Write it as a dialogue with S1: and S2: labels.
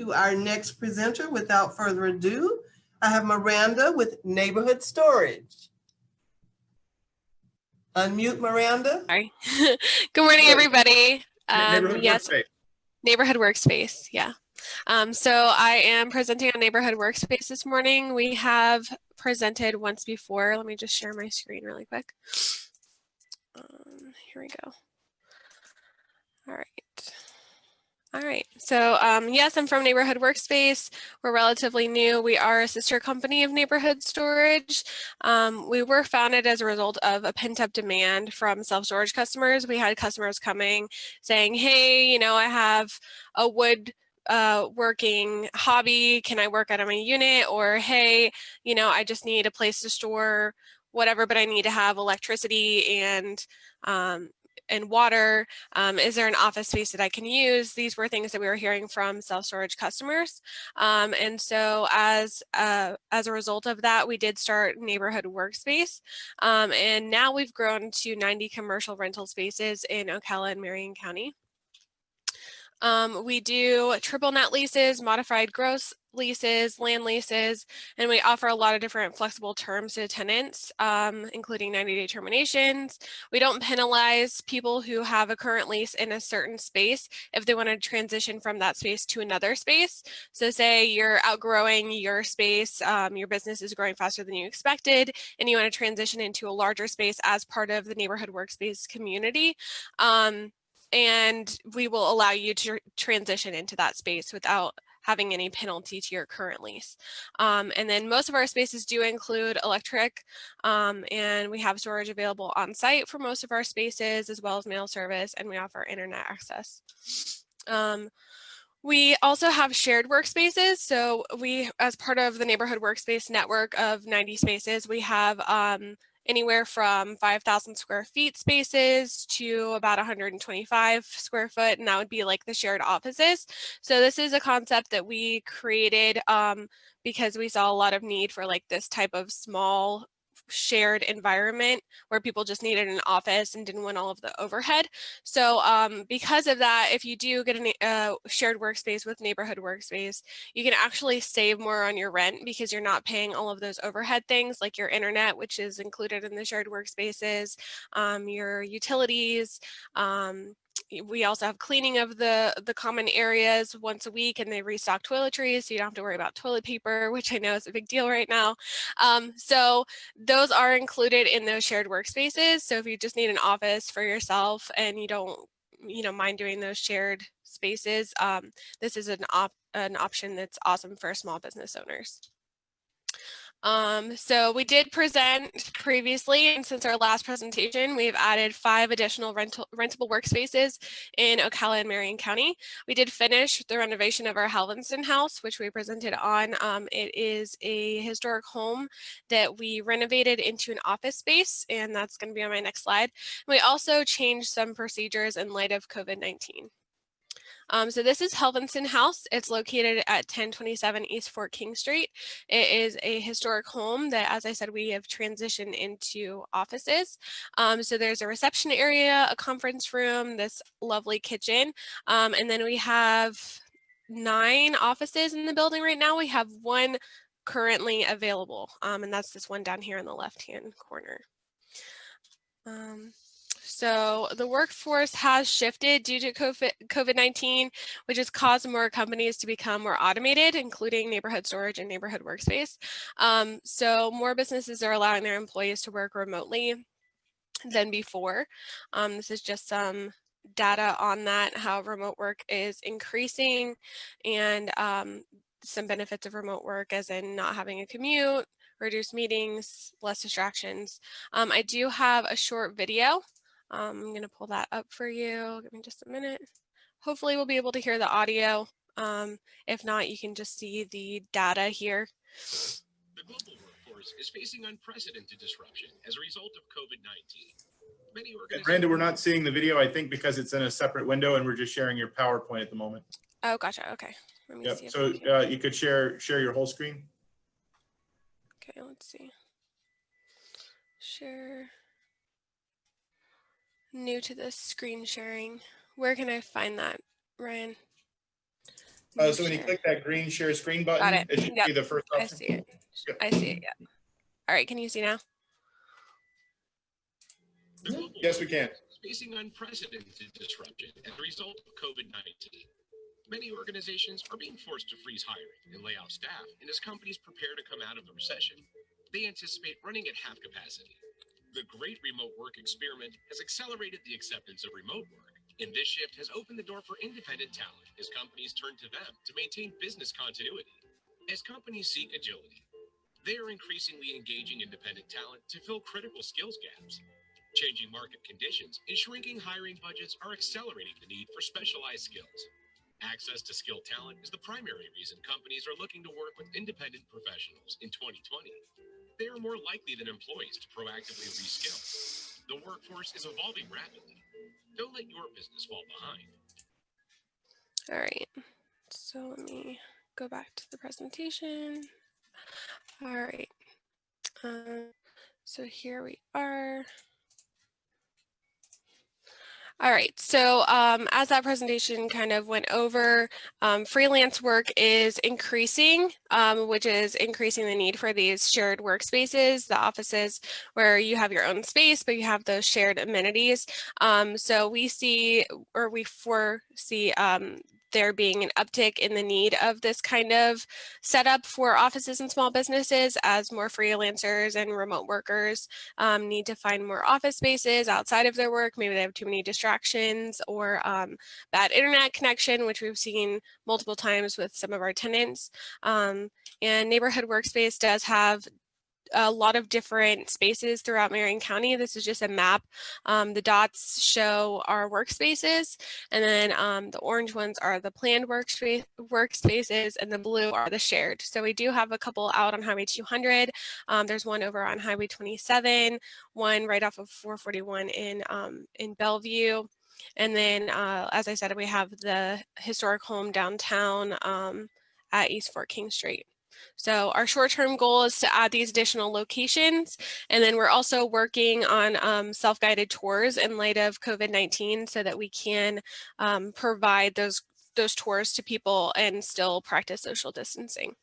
S1: to our next presenter. Without further ado, I have Miranda with Neighborhood Storage. Unmute, Miranda.
S2: Sorry. Good morning, everybody.
S3: Neighborhood Workspace.
S2: Neighborhood Workspace, yeah. So I am presenting on Neighborhood Workspace this morning. We have presented once before. Let me just share my screen really quick. Here we go. All right. All right, so yes, I'm from Neighborhood Workspace. We're relatively new. We are a sister company of Neighborhood Storage. We were founded as a result of a pent-up demand from self-storage customers. We had customers coming saying, hey, you know, I have a wood working hobby. Can I work out of my unit? Or, hey, you know, I just need a place to store whatever, but I need to have electricity and water. Is there an office space that I can use? These were things that we were hearing from self-storage customers. And so as a result of that, we did start Neighborhood Workspace. And now we've grown to 90 commercial rental spaces in Ocala and Marion County. We do triple net leases, modified gross leases, land leases, and we offer a lot of different flexible terms to tenants, including 90-day terminations. We don't penalize people who have a current lease in a certain space if they want to transition from that space to another space. So say you're outgrowing your space, your business is growing faster than you expected, and you want to transition into a larger space as part of the Neighborhood Workspace community. And we will allow you to transition into that space without having any penalty to your current lease. And then most of our spaces do include electric, and we have storage available on site for most of our spaces, as well as mail service, and we offer internet access. We also have shared workspaces. So we, as part of the Neighborhood Workspace network of 90 spaces, we have anywhere from 5,000 square feet spaces to about 125 square foot, and that would be like the shared offices. So this is a concept that we created because we saw a lot of need for like this type of small shared environment where people just needed an office and didn't want all of the overhead. So because of that, if you do get a shared workspace with Neighborhood Workspace, you can actually save more on your rent because you're not paying all of those overhead things like your internet, which is included in the shared workspaces, your utilities. We also have cleaning of the common areas once a week, and they restock toiletries, so you don't have to worry about toilet paper, which I know is a big deal right now. So those are included in those shared workspaces. So if you just need an office for yourself and you don't, mind doing those shared spaces, this is an option that's awesome for small business owners. So we did present previously, and since our last presentation, we've added 5 additional rentable workspaces in Ocala and Marion County. We did finish the renovation of our Henderson House, which we presented on. It is a historic home that we renovated into an office space, and that's going to be on my next slide. We also changed some procedures in light of COVID-19. So this is Henderson House. It's located at 1027 East Fort King Street. It is a historic home that, as I said, we have transitioned into offices. So there's a reception area, a conference room, this lovely kitchen, and then we have 9 offices in the building right now. We have 1 currently available, and that's this one down here in the left-hand corner. So the workforce has shifted due to COVID-19, which has caused more companies to become more automated, including Neighborhood Storage and Neighborhood Workspace. So more businesses are allowing their employees to work remotely than before. This is just some data on that, how remote work is increasing, and some benefits of remote work, as in not having a commute, reduced meetings, less distractions. I do have a short video. I'm going to pull that up for you. Give me just a minute. Hopefully we'll be able to hear the audio. If not, you can just see the data here.
S4: The global workforce is facing unprecedented disruption as a result of COVID-19. Many organizations...
S3: Brenda, we're not seeing the video, I think, because it's in a separate window and we're just sharing your PowerPoint at the moment.
S2: Oh, gotcha. Okay. Let me see.
S3: So you could share your whole screen.
S2: Okay, let's see. Share. New to this screen sharing. Where can I find that, Ryan?
S3: So when you
S2: Share.
S3: click that green share screen button,
S2: Got it.
S3: it should
S2: Yep.
S3: be the first
S2: I
S3: option.
S2: see it.
S3: Yep.
S2: I see it. Yeah. All right. Can you see now?
S4: The global
S3: Yes, we can.
S4: workforce is facing unprecedented disruption as a result of COVID-19. Many organizations are being forced to freeze hiring and lay off staff, and as companies prepare to come out of the recession, they anticipate running at half capacity. The great remote work experiment has accelerated the acceptance of remote work, and this shift has opened the door for independent talent as companies turn to them to maintain business continuity. As companies seek agility, they are increasingly engaging independent talent to fill critical skills gaps. Changing market conditions and shrinking hiring budgets are accelerating the need for specialized skills. Access to skilled talent is the primary reason companies are looking to work with independent professionals in 2020. They are more likely than employees to proactively reskill. The workforce is evolving rapidly. Don't let your business fall behind.
S2: All right. So let me go back to the presentation. All right. So here we are. All right, so as that presentation kind of went over, freelance work is increasing, which is increasing the need for these shared workspaces, the offices where you have your own space, but you have those shared amenities. So we see, or we foresee there being an uptick in the need of this kind of setup for offices and small businesses as more freelancers and remote workers need to find more office spaces outside of their work. Maybe they have too many distractions or bad internet connection, which we've seen multiple times with some of our tenants. And Neighborhood Workspace does have a lot of different spaces throughout Marion County. This is just a map. The dots show our workspaces, and then the orange ones are the planned workspaces, and the blue are the shared. So we do have a couple out on Highway 200. There's one over on Highway 27, one right off of 441 in Bellevue. And then, as I said, we have the historic home downtown at East Fort King Street. So our short-term goal is to add these additional locations, and then we're also working on self-guided tours in light of COVID-19 so that we can provide those tours to people and still practice social distancing.